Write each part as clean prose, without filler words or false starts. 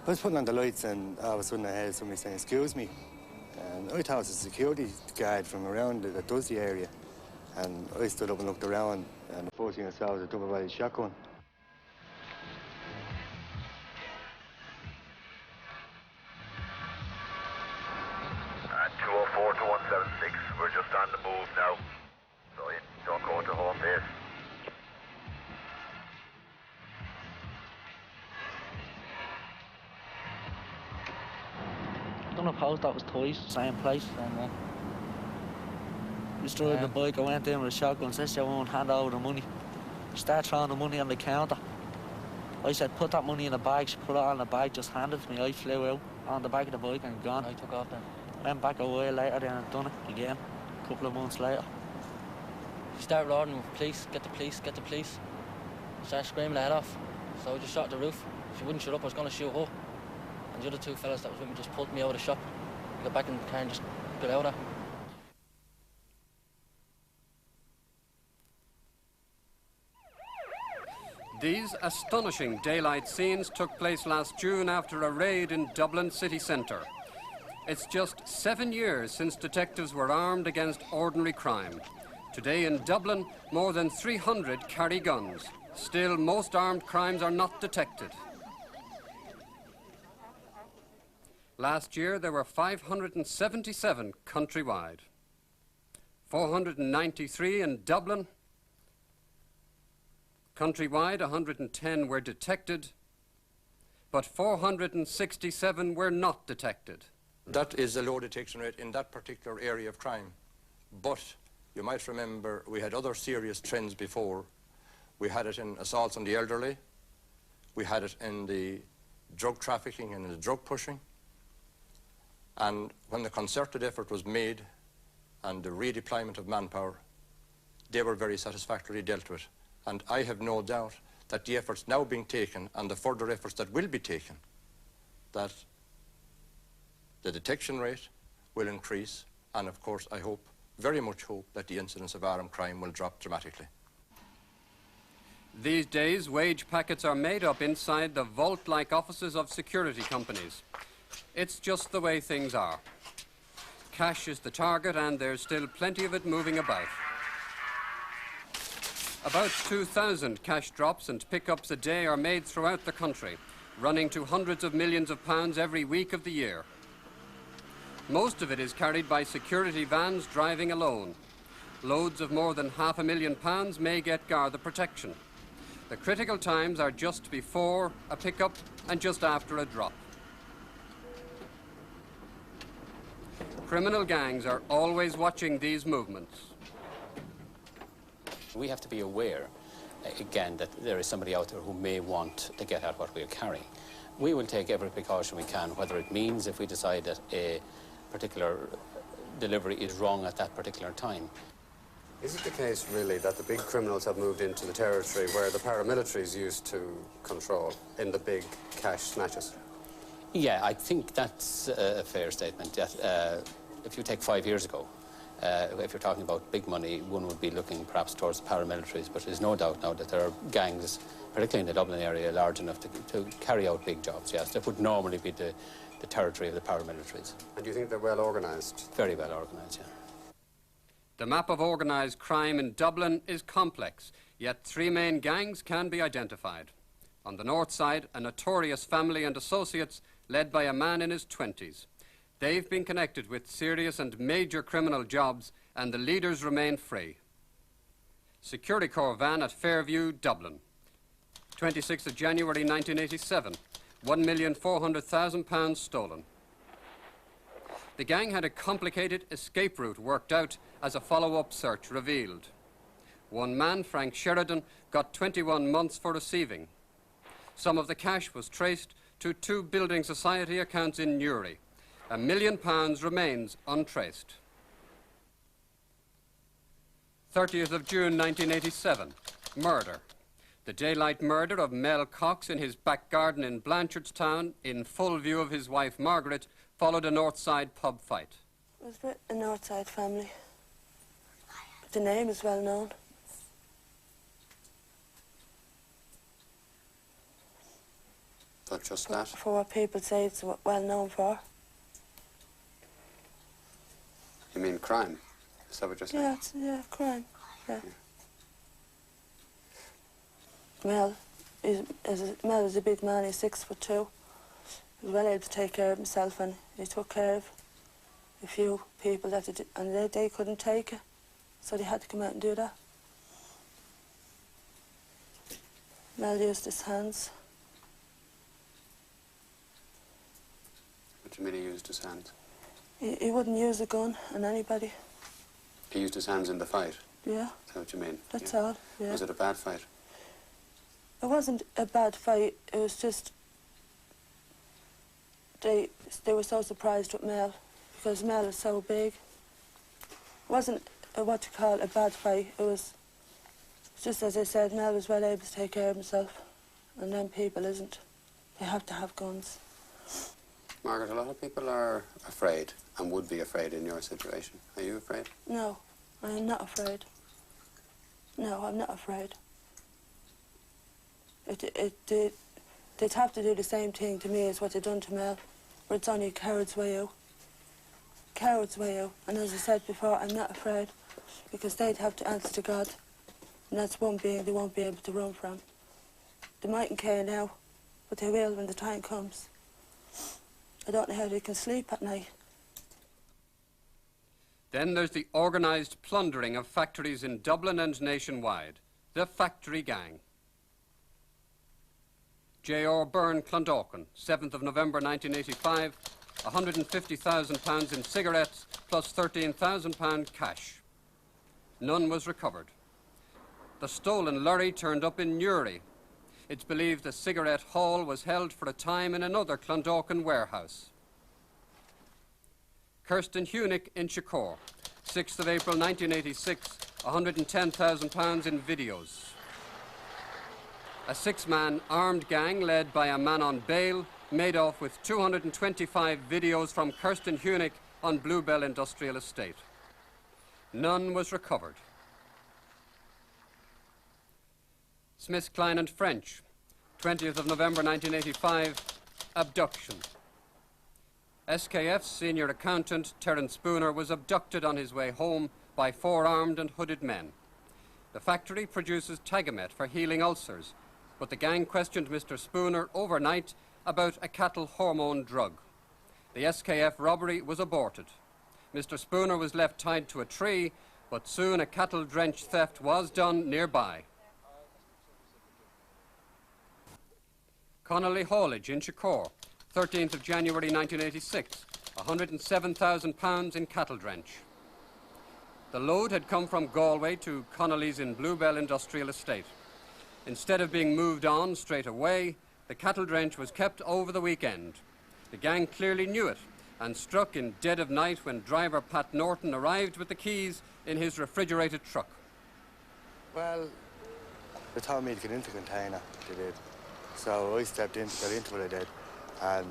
I was putting on the lights and all of a sudden I heard somebody saying, "Excuse me." And I thought it was a security guard from around that does the area. And I stood up and looked around, and the first thing I saw was a double-barreled shotgun. 204 to 176, we're just on the move now, so you don't go to home base. Done a post that was twice, same place, and just driving the bike, I went in with a shotgun, says I won't hand over the money. Start throwing the money on the counter. I said, put that money in a bag. She put it on the bag, just handed it to me. I flew out on the back of the bike and gone. I took off then. Went back a while later then and done it again, a couple of months later. She started roaring with police, get the police, get the police. Started screaming her head off. So I just shot at the roof. She wouldn't shut up, I was going to shoot her. And the other two fellas that was with me just pulled me out of the shop. I got back in the car and just got out of there. These astonishing daylight scenes took place last June after a raid in Dublin city centre. It's just 7 years since detectives were armed against ordinary crime. Today in Dublin, more than 300 carry guns. Still, most armed crimes are not detected. Last year, there were 577 countrywide. 493 in Dublin. Countrywide, 110 were detected, but 467 were not detected. That is the low detection rate in that particular area of crime. But you might remember we had other serious trends before. We had it in assaults on the elderly. We had it in the drug trafficking and in the drug pushing. And when the concerted effort was made and the redeployment of manpower, they were very satisfactorily dealt with. And I have no doubt that the efforts now being taken and the further efforts that will be taken, that the detection rate will increase, and of course I hope, very much hope, that the incidence of armed crime will drop dramatically. These days, wage packets are made up inside the vault-like offices of security companies. It's just the way things are. Cash is the target, and there's still plenty of it moving about. About 2,000 cash drops and pickups a day are made throughout the country, running to hundreds of millions of pounds every week of the year. Most of it is carried by security vans driving alone. Loads of more than £500,000 may get Garda protection. The critical times are just before a pickup and just after a drop. Criminal gangs are always watching these movements. We have to be aware, again, that there is somebody out there who may want to get at what we are carrying. We will take every precaution we can, whether it means if we decide that a particular delivery is wrong at that particular time. Is it the case, really, that the big criminals have moved into the territory where the paramilitaries used to control in the big cash snatches? Yeah, I think that's a fair statement. If you take 5 years ago, if you're talking about big money, one would be looking perhaps towards the paramilitaries, but there's no doubt now that there are gangs, particularly in the Dublin area, large enough to carry out big jobs, yes. That would normally be the territory of the paramilitaries. And do you think they're well organised? Very well organised, yeah. The map of organised crime in Dublin is complex, yet 3 main gangs can be identified. On the north side, a notorious family and associates led by a man in his 20s. They've been connected with serious and major criminal jobs, and the leaders remain free. Security Corps van at Fairview, Dublin. 26th of January 1987, £1,400,000 stolen. The gang had a complicated escape route worked out as a follow-up search revealed. One man, Frank Sheridan, got 21 months for receiving. Some of the cash was traced to 2 building society accounts in Newry. £1 million remains untraced. 30th of June 1987, murder. The daylight murder of Mel Cox in his back garden in Blanchardstown, in full view of his wife Margaret, followed a Northside pub fight. It was with a Northside family. The name is well known. But just that? For what people say it's well known for. You mean crime? Is that what you're saying? Yeah, crime. Yeah. Mel is a big man. He's 6'2". He was well able to take care of himself, and he took care of a few people that they couldn't take it, so they had to come out and do that. Mel used his hands. What do you mean he used his hands? He wouldn't use a gun on anybody. He used his hands in the fight? Yeah. Is that what you mean? That's all, yeah. Was it a bad fight? It wasn't a bad fight. It was just they were so surprised with Mel because Mel is so big. It wasn't what you call a bad fight. It was just as I said, Mel was well able to take care of himself, and then people isn't. They have to have guns. Margaret, a lot of people are afraid and would be afraid in your situation. Are you afraid? No, I am not afraid. No, I'm not afraid. They'd have to do the same thing to me as what they've done to Mel, but it's only a coward's way out. Coward's way out. And as I said before, I'm not afraid because they'd have to answer to God, and that's one being they won't be able to run from. They mightn't care now, but they will when the time comes. I don't know how they can sleep at night. Then there's the organised plundering of factories in Dublin and nationwide, the factory gang. J.R. Byrne, Clondalkin, 7th of November 1985, £150,000 in cigarettes plus £13,000 cash. None was recovered. The stolen lorry turned up in Newry. It's believed the cigarette haul was held for a time in another Clondalkin warehouse. Kirsten Hunick in Chicor, 6th of April 1986, £110,000 in videos. A 6-man armed gang led by a man on bail made off with 225 videos from Kirsten Hunick on Bluebell Industrial Estate. None was recovered. Smith, Klein and French, 20th of November 1985, abduction. SKF's senior accountant, Terence Spooner, was abducted on his way home by 4 armed and hooded men. The factory produces Tagamet for healing ulcers, but the gang questioned Mr. Spooner overnight about a cattle hormone drug. The SKF robbery was aborted. Mr. Spooner was left tied to a tree, but soon a cattle-drenched theft was done nearby. Connolly Haulage in Chicor, 13th of January 1986, £107,000 in cattle drench. The load had come from Galway to Connolly's in Bluebell Industrial Estate. Instead of being moved on straight away, the cattle drench was kept over the weekend. The gang clearly knew it and struck in dead of night when driver Pat Norton arrived with the keys in his refrigerated truck. Well, they told me to get into the container, they did. So I stepped in, got into it, I did, and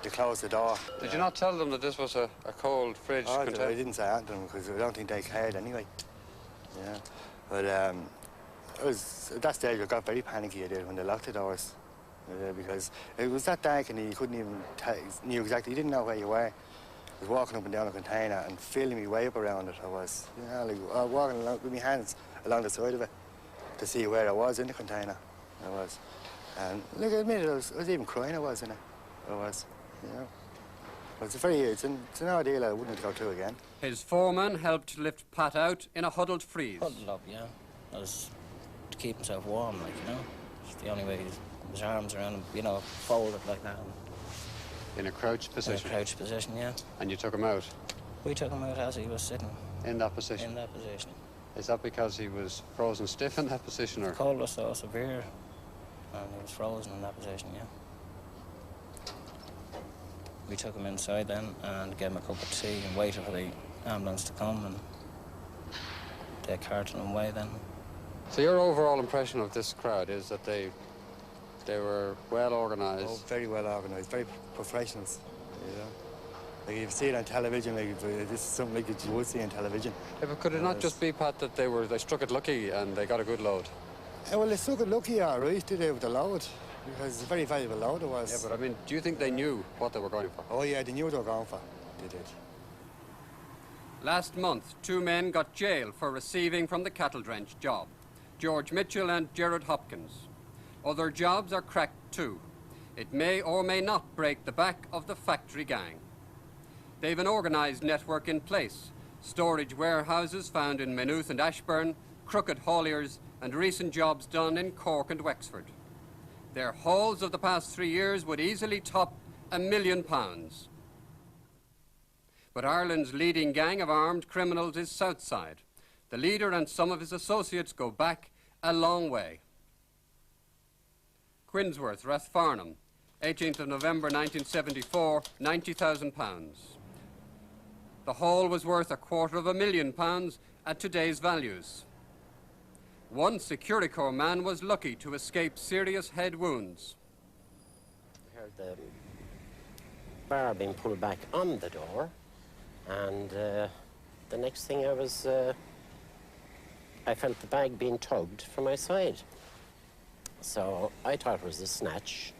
they closed the door. Did you not tell them that this was a cold fridge container? I didn't say that to them because I don't think they cared anyway. Yeah, but at that stage I got very panicky, I did, when they locked the doors. Because it was that dark and you couldn't even knew exactly, you didn't know where you were. I was walking up and down a container and feeling me way up around it, I was. You know, like walking along with my hands along the side of it to see where I was in the container, I was. And look, I admit it, I was even crying, I was in it, I was, you know. It's an ordeal I wouldn't go through again. His foreman helped lift Pat out in a huddled freeze. Huddled up, yeah. That was to keep himself warm, like, you know. It's the only way his arms around him, you know, folded like that. In a crouched position? In a crouched position, yeah. And you took him out? We took him out as he was sitting. In that position? In that position. Is that because he was frozen stiff in that position, or? The cold was so severe, and he was frozen in that position, yeah. We took him inside then and gave him a cup of tea and waited for the ambulance to come, and they carted him away then. So your overall impression of this crowd is that they were well organised? Oh, very well organised, very professionals, you know. Like you see it on television, like this is something like that you would see on television. Yeah, but could it not just be, Pat, that they struck it lucky and they got a good load? Yeah, well, they struck it lucky, all right, did they, with the load? Because it's a very valuable load it was. Yeah, but I mean, do you think they knew what they were going for? Oh yeah, they knew what they were going for. They did. Last month, 2 men got jailed for receiving from the cattle drench job. George Mitchell and Gerard Hopkins. Other jobs are cracked too. It may or may not break the back of the factory gang. They've an organised network in place. Storage warehouses found in Maynooth and Ashburn, crooked hauliers, and recent jobs done in Cork and Wexford. Their hauls of the past 3 years would easily top £1 million. But Ireland's leading gang of armed criminals is Southside. The leader and some of his associates go back a long way. Quinsworth, Rathfarnham, 18th of November 1974, £90,000. The haul was worth £250,000 at today's values. One Security Corps man was lucky to escape serious head wounds. I heard the bar being pulled back on the door, and the next thing I felt the bag being tugged from my side. So I thought it was a snatch.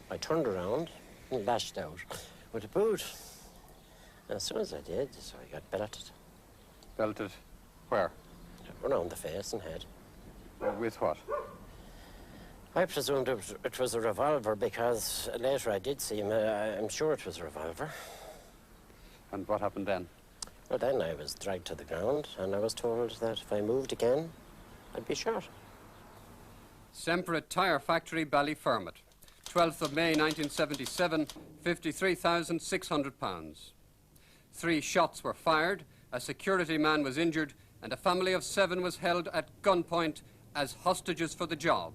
I turned around and lashed out with a boot. And as soon as I did, so I got belted. Belted where? Around the face and head. With what? I presumed it was a revolver because later I did see him. I'm sure it was a revolver. And what happened then? Well, then I was dragged to the ground and I was told that if I moved again, I'd be shot. Semperit Tyre Factory, Ballyfermot. 12th of May 1977, £53,600. 3 shots were fired, a security man was injured, and a family of 7 was held at gunpoint as hostages for the job.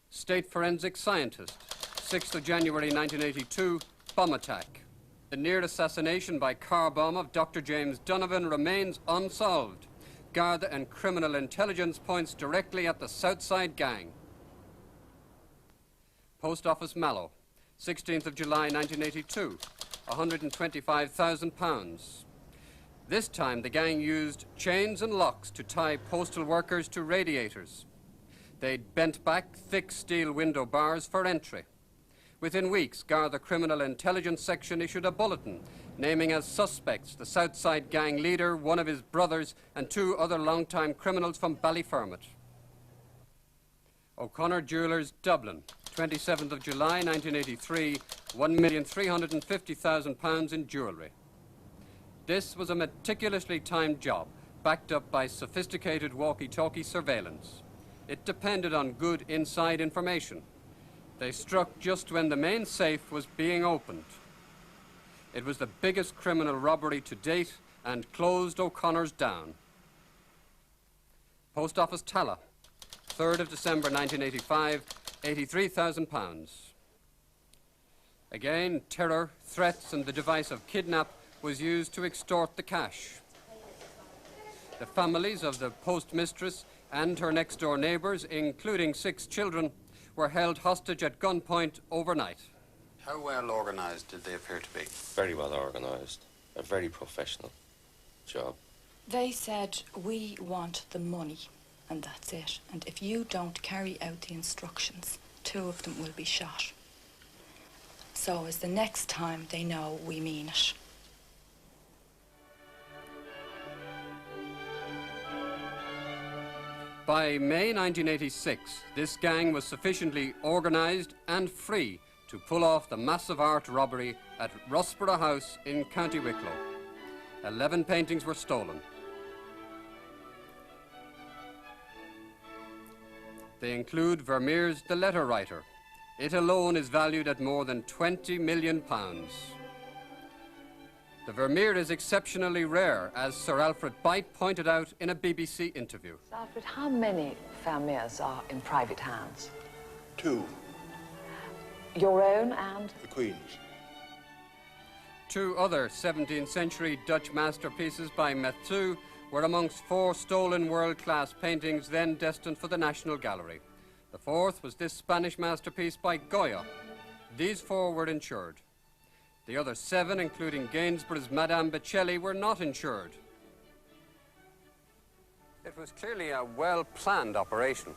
State forensic scientist, 6th of January 1982, bomb attack. The near assassination by car bomb of Dr. James Donovan remains unsolved. Garda and criminal intelligence points directly at the Southside gang. Post Office Mallow, 16th of July 1982, £125,000. This time the gang used chains and locks to tie postal workers to radiators. They'd bent back thick steel window bars for entry. Within weeks, Garda Criminal Intelligence Section issued a bulletin naming as suspects the Southside gang leader, one of his brothers, and 2 other long-time criminals from Ballyfermot. O'Connor Jewellers, Dublin, 27th of July 1983, £1,350,000 in jewellery. This was a meticulously timed job, backed up by sophisticated walkie-talkie surveillance. It depended on good inside information. They struck just when the main safe was being opened. It was the biggest criminal robbery to date and closed O'Connor's down. Post Office Talla, 3rd of December 1985, £83,000. Again, terror, threats and the device of kidnap was used to extort the cash. The families of the postmistress and her next-door neighbours, including 6 children, were held hostage at gunpoint overnight. How well organised did they appear to be? Very well organised, a very professional job. They said, we want the money, and that's it. And if you don't carry out the instructions, 2 of them will be shot. So as the next time they know we mean it. By May 1986, this gang was sufficiently organised and free to pull off the massive art robbery at Rossborough House in County Wicklow. 11 paintings were stolen. They include Vermeer's The Letter Writer. It alone is valued at more than £20 million. The Vermeer is exceptionally rare, as Sir Alfred Byte pointed out in a BBC interview. Sir Alfred, how many Vermeers are in private hands? 2. Your own and? The Queen's. 2 other 17th century Dutch masterpieces by Metzu were amongst 4 stolen world-class paintings then destined for the National Gallery. The 4th was this Spanish masterpiece by Goya. These 4 were insured. The other 7, including Gainsborough's Madame Baccelli, were not insured. It was clearly a well-planned operation.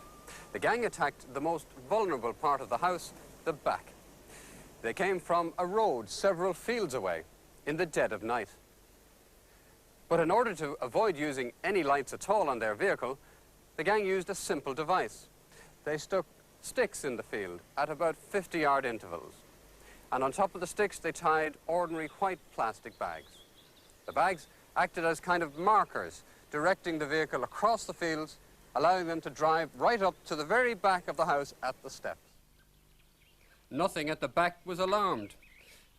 The gang attacked the most vulnerable part of the house, the back. They came from a road several fields away in the dead of night. But in order to avoid using any lights at all on their vehicle, the gang used a simple device. They stuck sticks in the field at about 50-yard intervals. And on top of the sticks, they tied ordinary white plastic bags. The bags acted as kind of markers, directing the vehicle across the fields, allowing them to drive right up to the very back of the house at the steps. Nothing at the back was alarmed.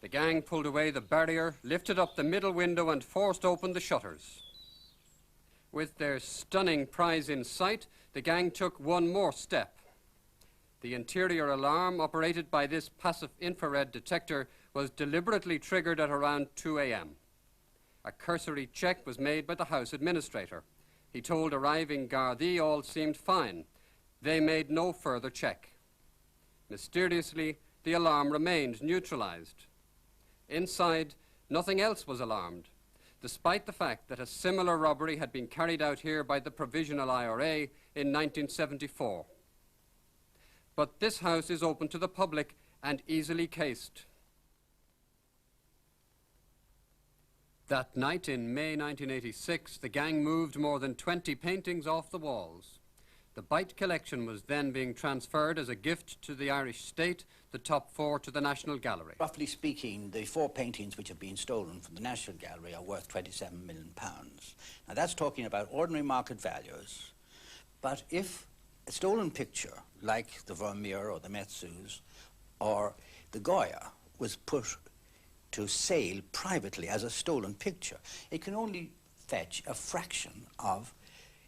The gang pulled away the barrier, lifted up the middle window and forced open the shutters. With their stunning prize in sight, the gang took one more step. The interior alarm operated by this passive infrared detector was deliberately triggered at around 2 a.m. A cursory check was made by the house administrator. He told arriving Gardaí all seemed fine. They made no further check. Mysteriously, the alarm remained neutralized. Inside, nothing else was alarmed, despite the fact that a similar robbery had been carried out here by the Provisional IRA in 1974. But this house is open to the public and easily cased. That night in May 1986, the gang moved more than 20 paintings off the walls. The Bite collection was then being transferred as a gift to the Irish state, the top 4 to the National Gallery. Roughly speaking, the 4 paintings which have been stolen from the National Gallery are worth £27 million. Now that's talking about ordinary market values, but if a stolen picture, like the Vermeer or the Metsus or the Goya, was put to sale privately as a stolen picture, it can only fetch a fraction of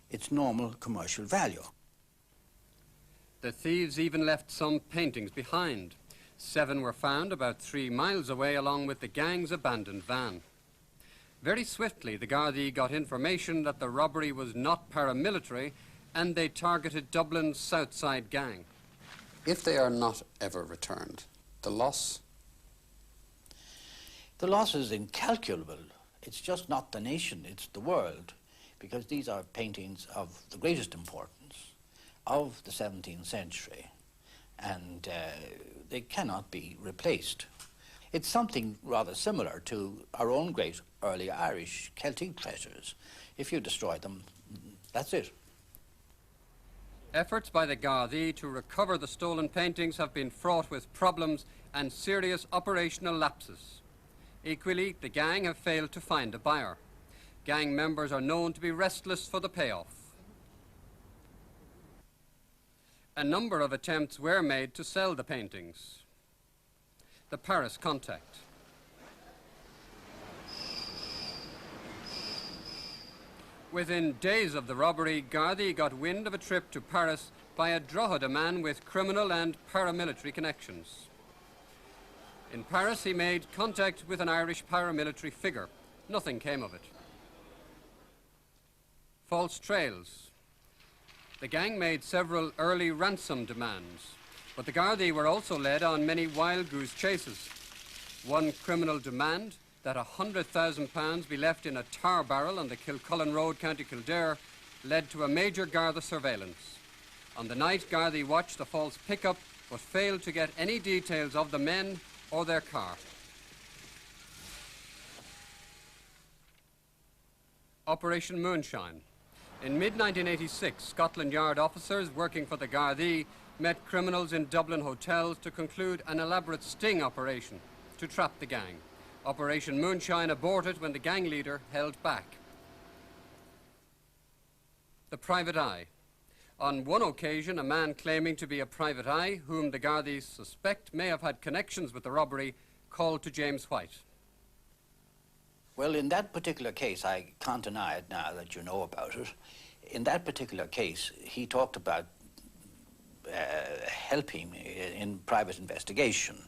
its normal commercial value. The thieves even left some paintings behind. 7 were found about 3 miles away along with the gang's abandoned van. Very swiftly, the Gardaí got information that the robbery was not paramilitary and they targeted Dublin's South Side gang. If they are not ever returned, the loss? The loss is incalculable. It's just not the nation, it's the world, because these are paintings of the greatest importance of the 17th century, and they cannot be replaced. It's something rather similar to our own great early Irish Celtic treasures. If you destroy them, that's it. Efforts by the Gardaí to recover the stolen paintings have been fraught with problems and serious operational lapses. Equally, the gang have failed to find a buyer. Gang members are known to be restless for the payoff. A number of attempts were made to sell the paintings. The Paris contact. Within days of the robbery, Gardaí got wind of a trip to Paris by a Drogheda man with criminal and paramilitary connections. In Paris, he made contact with an Irish paramilitary figure. Nothing came of it. False trails. The gang made several early ransom demands, but the Gardaí were also led on many wild goose chases. One criminal demand that £100,000 be left in a tar barrel on the Kilcullen Road, County Kildare, led to a major Garda surveillance. On the night, Gardaí watched the false pickup, but failed to get any details of the men or their car. Operation Moonshine. In mid-1986, Scotland Yard officers working for the Gardaí met criminals in Dublin hotels to conclude an elaborate sting operation to trap the gang. Operation Moonshine aborted when the gang leader held back. The private eye. On one occasion, a man claiming to be a private eye, whom the Gardaí suspect may have had connections with the robbery, called to James White. Well, in that particular case, I can't deny it now that you know about it. In that particular case, he talked about helping in private investigation.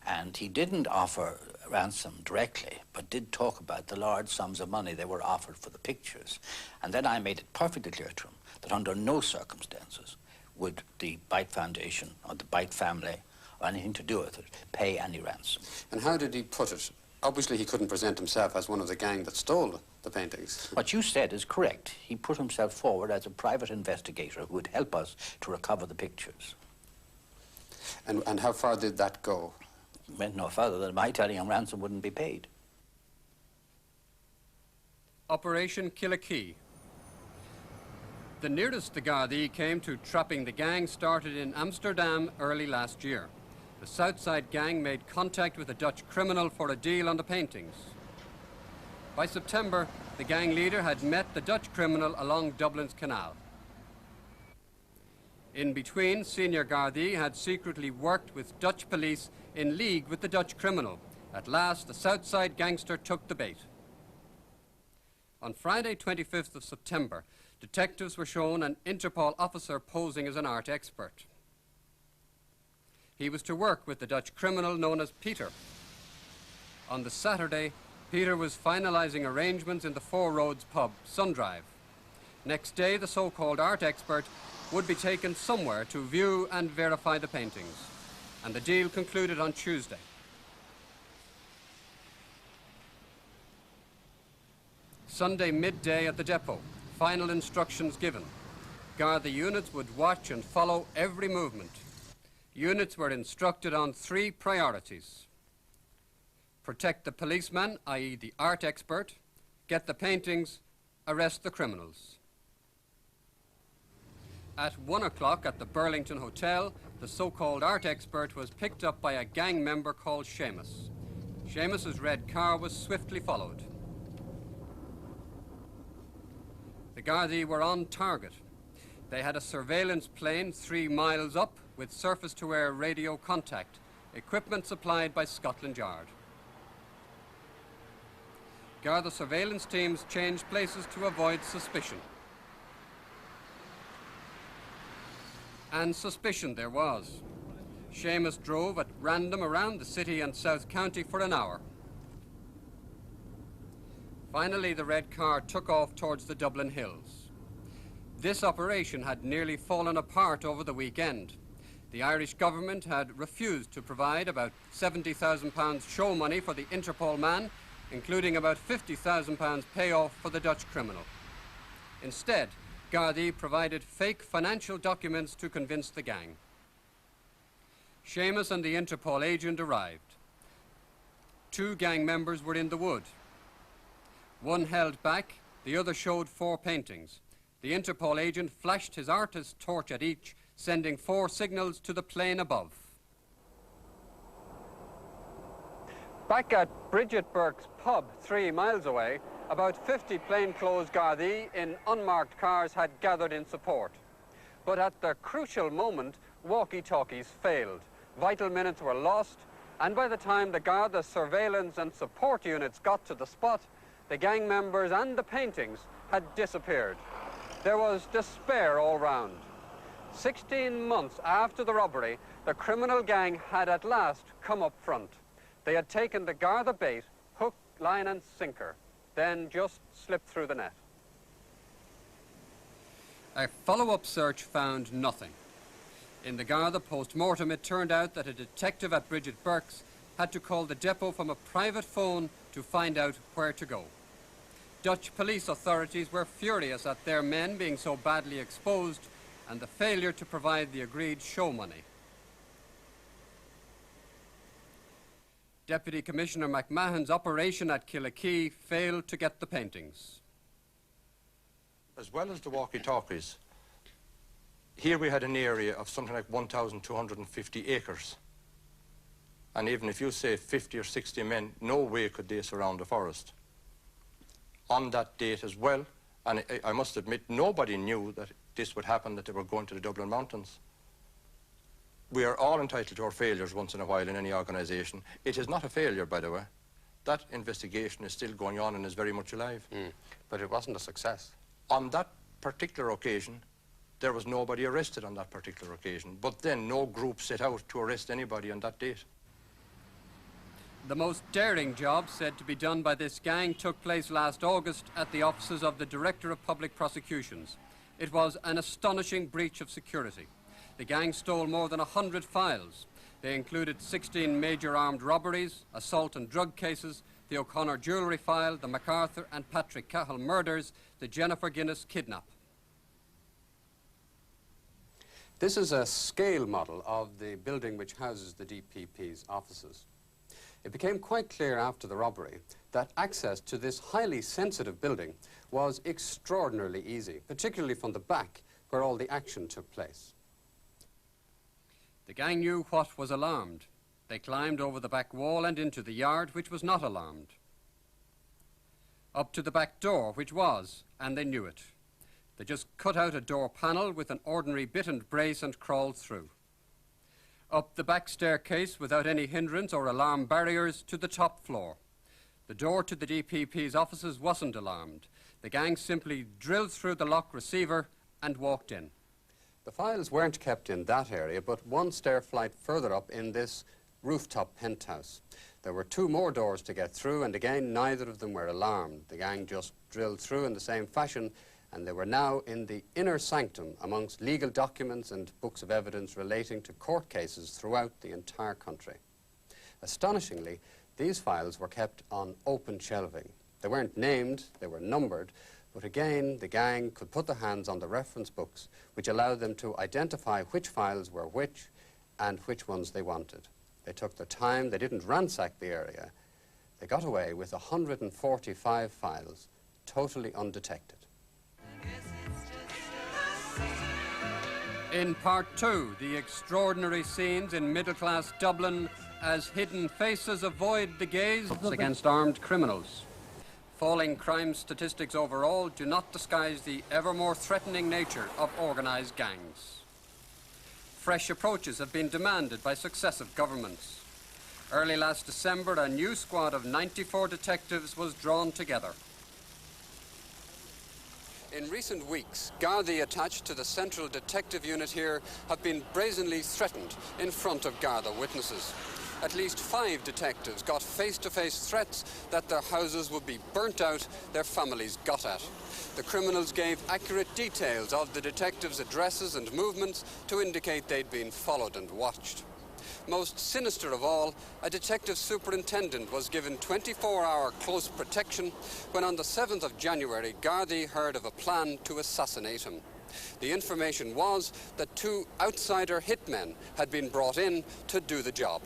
And he didn't offer ransom directly, but did talk about the large sums of money they were offered for the pictures. And then I made it perfectly clear to him that under no circumstances would the Bite Foundation or the Bite family or anything to do with it pay any ransom. And how did he put it? Obviously, he couldn't present himself as one of the gang that stole the paintings. What you said is correct. He put himself forward as a private investigator who would help us to recover the pictures. And how far did that go? It went no further than my telling him ransom wouldn't be paid. Operation Killikee. The nearest the Gardaí came to trapping the gang started in Amsterdam early last year. The Southside gang made contact with a Dutch criminal for a deal on the paintings. By September, the gang leader had met the Dutch criminal along Dublin's canal. In between, senior Gardaí had secretly worked with Dutch police in league with the Dutch criminal. At last, the Southside gangster took the bait. On Friday, 25th of September, detectives were shown an Interpol officer posing as an art expert. He was to work with the Dutch criminal known as Peter. On the Saturday, Peter was finalising arrangements in the Four Roads pub, Sundrive. Next day, the so-called art expert would be taken somewhere to view and verify the paintings, and the deal concluded on Tuesday. Sunday midday at the depot, final instructions given. Garda units would watch and follow every movement. Units were instructed on 3 priorities. Protect the policeman, i.e. the art expert, get the paintings, arrest the criminals. At 1 o'clock at the Burlington Hotel, the so-called art expert was picked up by a gang member called Seamus. Seamus's red car was swiftly followed. The Gardaí were on target. They had a surveillance plane 3 miles up with surface-to-air radio contact, equipment supplied by Scotland Yard. Garda surveillance teams changed places to avoid suspicion. And suspicion there was. Seamus drove at random around the city and South County for an hour. Finally, the red car took off towards the Dublin Hills. This operation had nearly fallen apart over the weekend. The Irish government had refused to provide about £70,000 show money for the Interpol man, including about £50,000 payoff for the Dutch criminal. Instead, Gardaí provided fake financial documents to convince the gang. Seamus and the Interpol agent arrived. 2 gang members were in the wood. One held back, the other showed 4 paintings. The Interpol agent flashed his artist's torch at each, sending 4 signals to the plane above. Back at Bridget Burke's pub, 3 miles away, about 50 plainclothes Gardaí in unmarked cars had gathered in support. But at the crucial moment, walkie-talkies failed. Vital minutes were lost, and by the time the Garda surveillance and support units got to the spot, the gang members and the paintings had disappeared. There was despair all round. 16 months after the robbery, the criminal gang had at last come up front. They had taken the Garda bait, hook, line and sinker, then just slipped through the net. A follow-up search found nothing. In the Garda post-mortem, it turned out that a detective at Bridget Burke's had to call the depot from a private phone to find out where to go. Dutch police authorities were furious at their men being so badly exposed and the failure to provide the agreed show money. Deputy Commissioner McMahon's operation at Killikee failed to get the paintings. As well as the walkie-talkies, here we had an area of something like 1,250 acres. And even if you say 50 or 60 men, no way could they surround the forest. On that date as well, and I must admit, nobody knew that this would happen, that they were going to the Dublin Mountains. We are all entitled to our failures once in a while in any organisation. It is not a failure, by the way. That investigation is still going on and is very much alive. But it wasn't a success. On that particular occasion, there was nobody arrested on that particular occasion. But then no group set out to arrest anybody on that date. The most daring job said to be done by this gang took place last August at the offices of the Director of Public Prosecutions. It was an astonishing breach of security. The gang stole more than 100 files. They included 16 major armed robberies, assault and drug cases, the O'Connor jewellery file, the MacArthur and Patrick Cahill murders, the Jennifer Guinness kidnap. This is a scale model of the building which houses the DPP's offices. It became quite clear after the robbery that access to this highly sensitive building was extraordinarily easy, particularly from the back where all the action took place. The gang knew what was alarmed. They climbed over the back wall and into the yard, which was not alarmed. Up to the back door, which was, and they knew it. They just cut out a door panel with an ordinary bit and brace and crawled through. Up the back staircase without any hindrance or alarm barriers to the top floor. The door to the DPP's offices wasn't alarmed. The gang simply drilled through the lock receiver and walked in. The files weren't kept in that area, but one stair flight further up in this rooftop penthouse. There were 2 more doors to get through, and again, neither of them were alarmed. The gang just drilled through in the same fashion, and they were now in the inner sanctum amongst legal documents and books of evidence relating to court cases throughout the entire country. Astonishingly, these files were kept on open shelving. They weren't named, they were numbered, but again, the gang could put their hands on the reference books, which allowed them to identify which files were which and which ones they wanted. They took their time, they didn't ransack the area. They got away with 145 files, totally undetected. In part 2, the extraordinary scenes in middle-class Dublin as hidden faces avoid the gaze against armed criminals. Falling crime statistics overall do not disguise the ever more threatening nature of organised gangs. Fresh approaches have been demanded by successive governments. Early last December, a new squad of 94 detectives was drawn together. In recent weeks, Gardaí attached to the Central Detective Unit here have been brazenly threatened in front of Garda witnesses. At least 5 detectives got face-to-face threats that their houses would be burnt out, their families got at. The criminals gave accurate details of the detectives' addresses and movements to indicate they'd been followed and watched. Most sinister of all, a detective superintendent was given 24-hour close protection when on the 7th of January, Gardaí heard of a plan to assassinate him. The information was that 2 outsider hitmen had been brought in to do the job.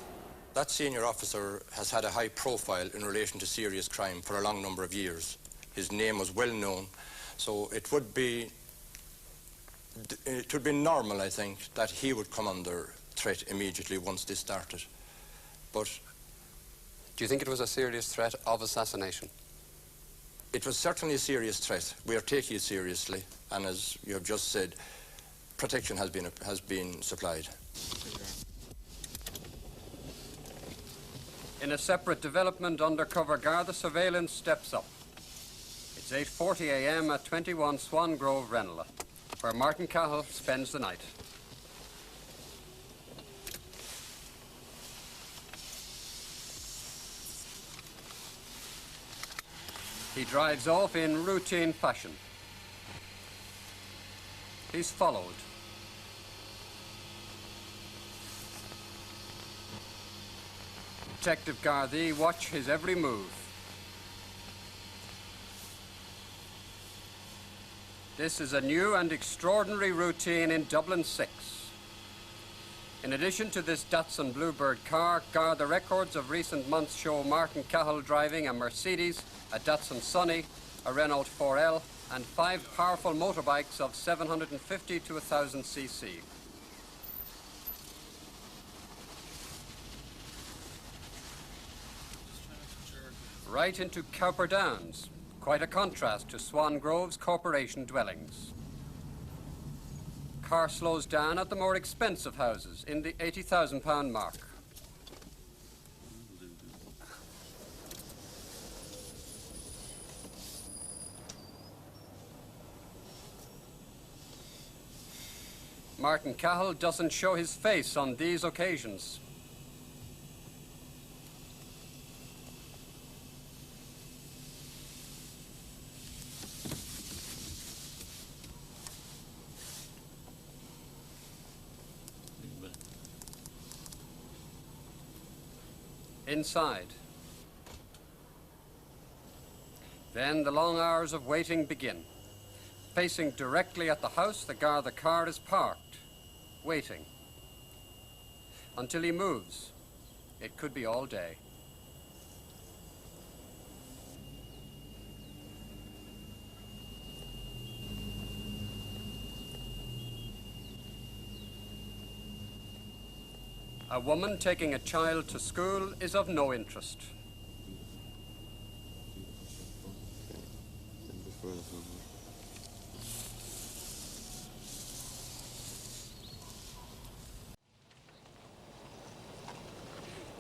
That senior officer has had a high profile in relation to serious crime for a long number of years. His name was well known, so it would be normal, I think, that he would come under threat immediately once this started. But do you think it was a serious threat of assassination? It was certainly a serious threat. We are taking it seriously, and as you have just said, protection has been supplied. In a separate development, undercover Garda surveillance steps up. It's 8:40 a.m. at 21 Swan Grove, Ranelagh, where Martin Cahill spends the night. He drives off in routine fashion. He's followed. Detective Gardaí watch his every move. This is a new and extraordinary routine in Dublin 6. In addition to this Datsun Bluebird car, Garda records of recent months show Martin Cahill driving a Mercedes, a Datsun Sunny, a Renault 4L, and 5 powerful motorbikes of 750 to 1000 cc. Right into Cowper Downs, quite a contrast to Swan Grove's corporation dwellings. Car slows down at the more expensive houses in the £80,000 mark. Martin Cahill doesn't show his face on these occasions. Inside. Then the long hours of waiting begin. Facing directly at the house, the Garda car is parked, waiting. Until he moves. It could be all day. A woman taking a child to school is of no interest.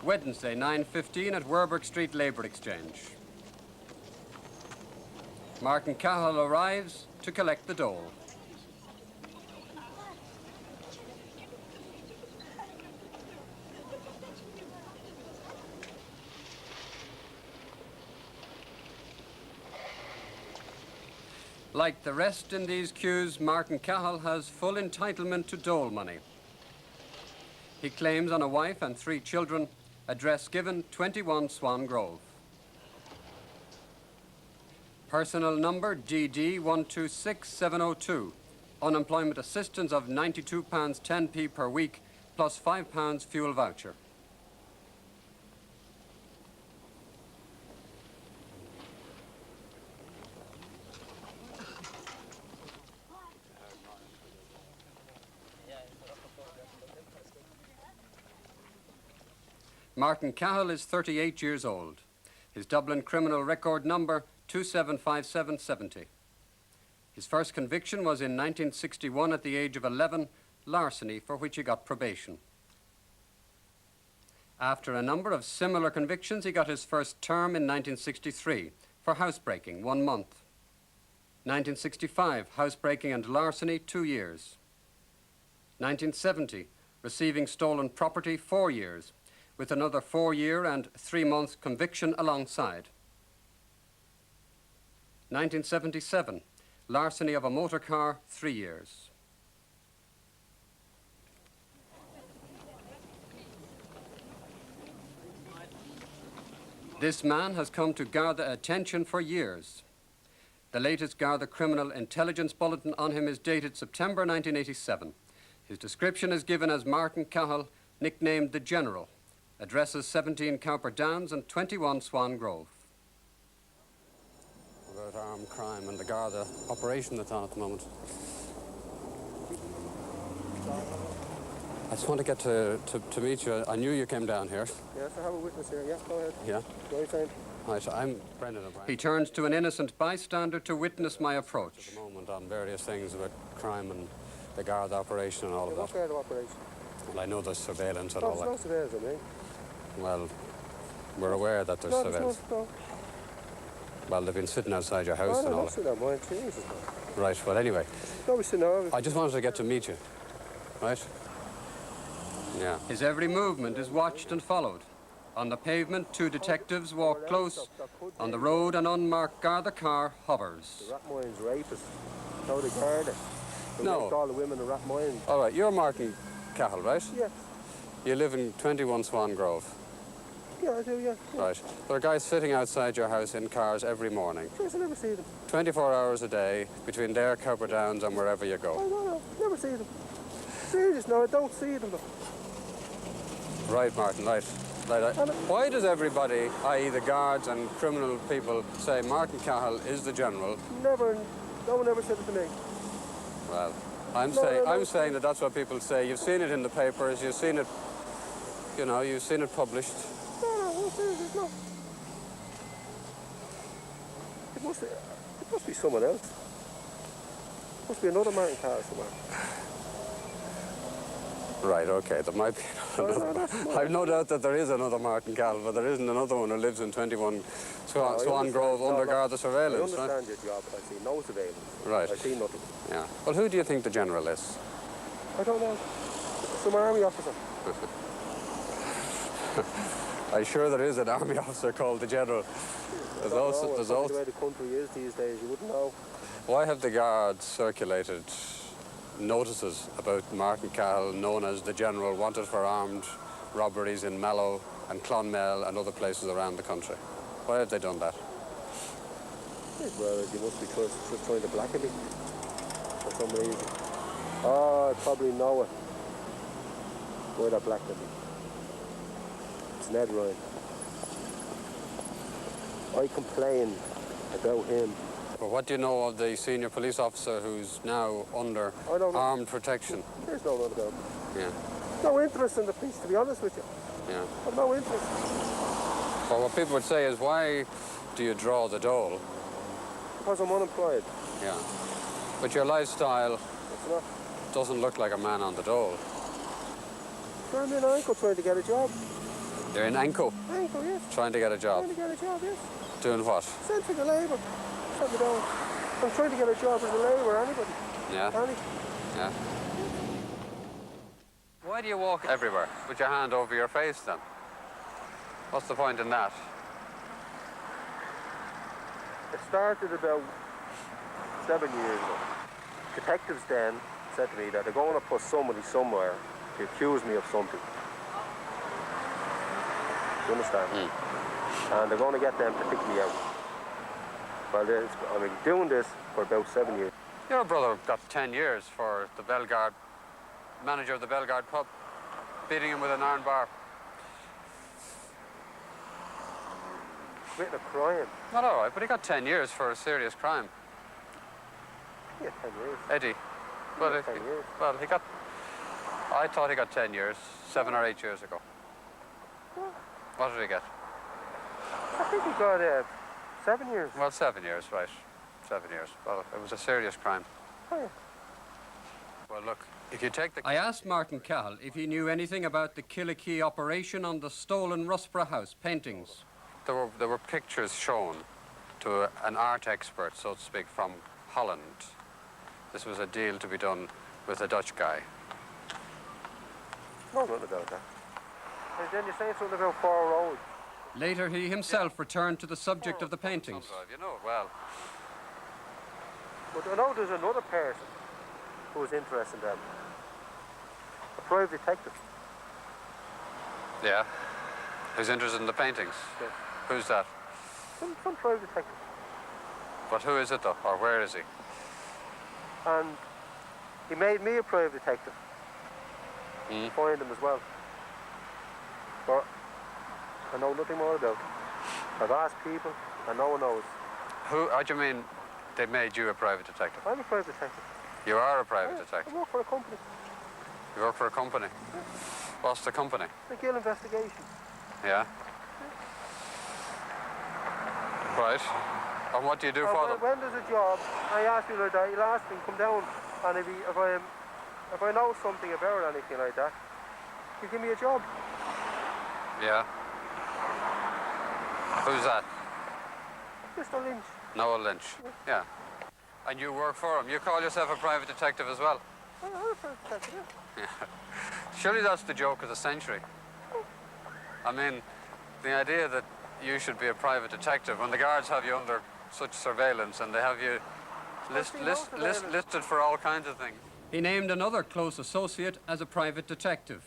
Wednesday, 9:15 at Werburgh Street Labour Exchange. Martin Cahill arrives to collect the dole. Like the rest in these queues, Martin Cahill has full entitlement to dole money. He claims on a wife and 3 children, address given 21 Swan Grove. Personal number DD 126702. Unemployment assistance of £92 10p per week plus £5 fuel voucher. Martin Cahill is 38 years old. His Dublin criminal record number 275770. His first conviction was in 1961 at the age of 11, larceny, for which he got probation. After a number of similar convictions, he got his first term in 1963 for housebreaking, 1 month. 1965, housebreaking and larceny, 2 years. 1970, receiving stolen property, 4 years. With another 4-year and 3-month conviction alongside. 1977, larceny of a motor car, 3 years. This man has come to Garda attention for years. The latest Garda Criminal Intelligence Bulletin on him is dated September 1987. His description is given as Martin Cahill, nicknamed the General. Addresses 17 Cowper Downs and 21 Swan Grove. About armed crime and the Garda operation that's on at the moment. I just want to get to meet you. I knew you came down here. Yes, I have a witness here. Yeah, go ahead. Yeah? Go ahead. Right, I'm Brendan O'Brien. He turns to an innocent bystander to witness my approach. At the moment on various things about crime and the Garda operation and all of that. What Garda operation? Well, I know there's surveillance and all that. There's no surveillance, I mean. Well, we're aware that there's surveillance. No. Well, they've been sitting outside your house and all that. Sitting on mine, Jesus, man. Right, well, anyway. No, we're sitting over. I just wanted to get to meet you, right? Yeah. His every movement is watched and followed. On the pavement, 2 detectives walk close. On the road, an unmarked Garda car hovers. The rat mine's rapist. So the Garda. No. All the women in rat mines. All right, you're Martin Cahill, right? Yeah. You live in 21 Swan Grove. Yeah, I do, yeah. Right. There are guys sitting outside your house in cars every morning. Yes, I never see them. 24 hours a day, between there, Cowper Downs, and wherever you go. Oh, no, never see them. Serious, no, I don't see them. Right, Martin, right. Why does everybody, i.e. the guards and criminal people, say Martin Cahill is the General? Never, no one ever said it to me. Well, I'm saying that that's what people say. You've seen it in the papers, you've seen it, you know, you've seen it published. No. It must be someone else. It must be another Martin Cahill somewhere. Right, okay, there might be another. I've no doubt that there is another Martin Cahill, but there isn't another one who lives in 21 Swan Grove under Garda surveillance, right? I understand your job, but I see no surveillance. Right. I see nothing. Yeah. Well, who do you think the General is? I don't know. Some army officer. I'm sure there is an army officer called the General. There's also the way the country is these days, you wouldn't know. Why have the guards circulated notices about Martin Cahill, known as the General, wanted for armed robberies in Mallow and Clonmel and other places around the country? Why have they done that? Well, you must be just trying to blacken me for some reason. Oh, I probably know it. Why they're blackening me. It's Ned Ryan. I complain about him. Well, what do you know of the senior police officer who's now under armed protection? There's no one about him. Yeah. No interest in the police, to be honest with you. Yeah. I've no interest. Well, what people would say is, why do you draw the dole? Because I'm unemployed. Yeah. But your lifestyle It's not. doesn't look like a man on the dole. I'm in Anko trying to get a job. You're in Anko? Anko, yes. Trying to get a job? Trying to get a job, yes. Doing what? Central to Labour. I'm trying to get a job as a labourer, anybody. Yeah. Any. Yeah. Why do you walk everywhere with your hand over your face then? What's the point in that? It started about 7 years ago. Detectives then said to me that they're going to put somebody somewhere to accuse me of something. Do you understand? And they're going to get them to pick me out. Well, I've been doing this for about 7 years. Your brother got 10 years for the Bellegarde, manager of the Bellegarde pub, beating him with an iron bar. Committing a crime. Not all right, but he got 10 years for a serious crime. Yeah, 10 years. Eddie. Well, Yeah, 10 years. Well, he got... I thought he got 10 years, 7 or 8 years ago. What did he get? I think he got 7 years. Well, 7 years, right. 7 years. Well, it was a serious crime. Oh, yeah. Well, look, if you take the... I asked Martin Cahill if he knew anything about the Killikee operation on the stolen Rusborough House paintings. There were pictures shown to an art expert, so to speak, from Holland. This was a deal to be done with a Dutch guy. No, nothing about that. And then you're saying something about 4 roads. Later, he himself returned to the subject of the paintings. You know it well. But I know there's another person who was interested in them. A private detective. Yeah? Who's interested in the paintings? Yeah. Who's that? Some private detective. But who is it, though? Or where is he? And he made me a private detective. Find him as well. But I know nothing more about it. I've asked people, and no one knows. What do you mean they made you a private detective? I'm a private detective. You are a private detective? I work for a company. You work for a company? Yeah. What's the company? The Gill Investigation. Yeah? Right. And what do you do for them? When there's a job, I ask you like that, he'll ask me, come down, and if I know something about anything like that, you give me a job. Yeah. Who's that? Mr. Lynch. Noel Lynch. Yeah. And you work for him. You call yourself a private detective as well? I'm a private detective, Yeah. Surely that's the joke of the century. I mean, the idea that you should be a private detective when the guards have you under such surveillance and they have you listed for all kinds of things. He named another close associate as a private detective.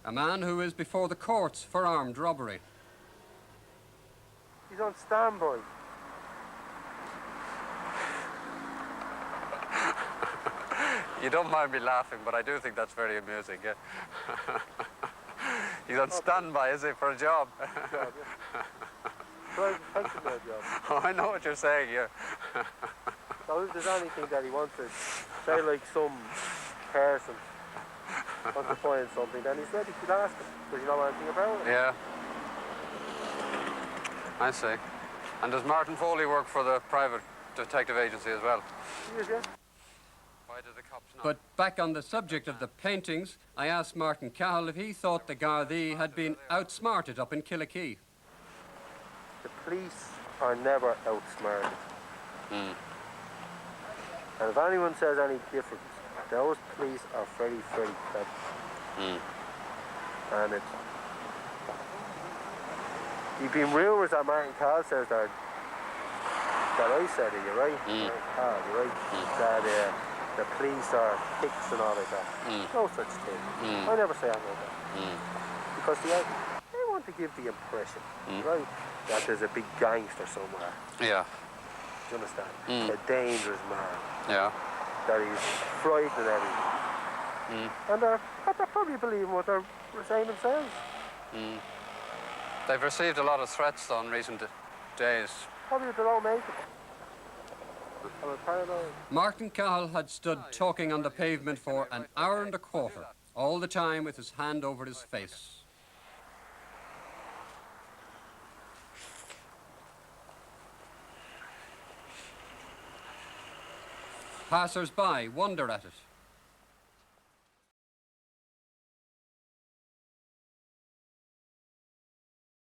A man who is before the courts for armed robbery. He's on standby. You don't mind me laughing, but I do think that's very amusing, yeah. He's on standby, is he, for a job? Private detective job. Oh, I know what you're saying, yeah. So if there's anything that he wants to say, like some person wants to find something, then he's ready to ask him. Does he know anything about it? Yeah. I see. And does Martin Foley work for the private detective agency as well? He is, yeah. Why do the cops not? But back on the subject of the paintings, I asked Martin Cahill if he thought the Gardaí had been outsmarted up in Killikee. The police are never outsmarted. And if anyone says any different, those police are very, very clever. And it's... You've been rumours that Martin Cahill says that I said it, you're right? You're right. That the police are hicks and all like that. No such thing. I never say anything like that. Because they want to give the impression, right, that there's a big gangster somewhere. Yeah. Do you understand? Mm. A dangerous man. Yeah. That he's frightening everyone. And they're probably believing what they're saying themselves. They've received a lot of threats though in recent days. Probably they don't make it. I'm paranoid. Martin Cahill had stood talking on the pavement for an hour and a quarter, all the time with his hand over his face. Passers-by wonder at it.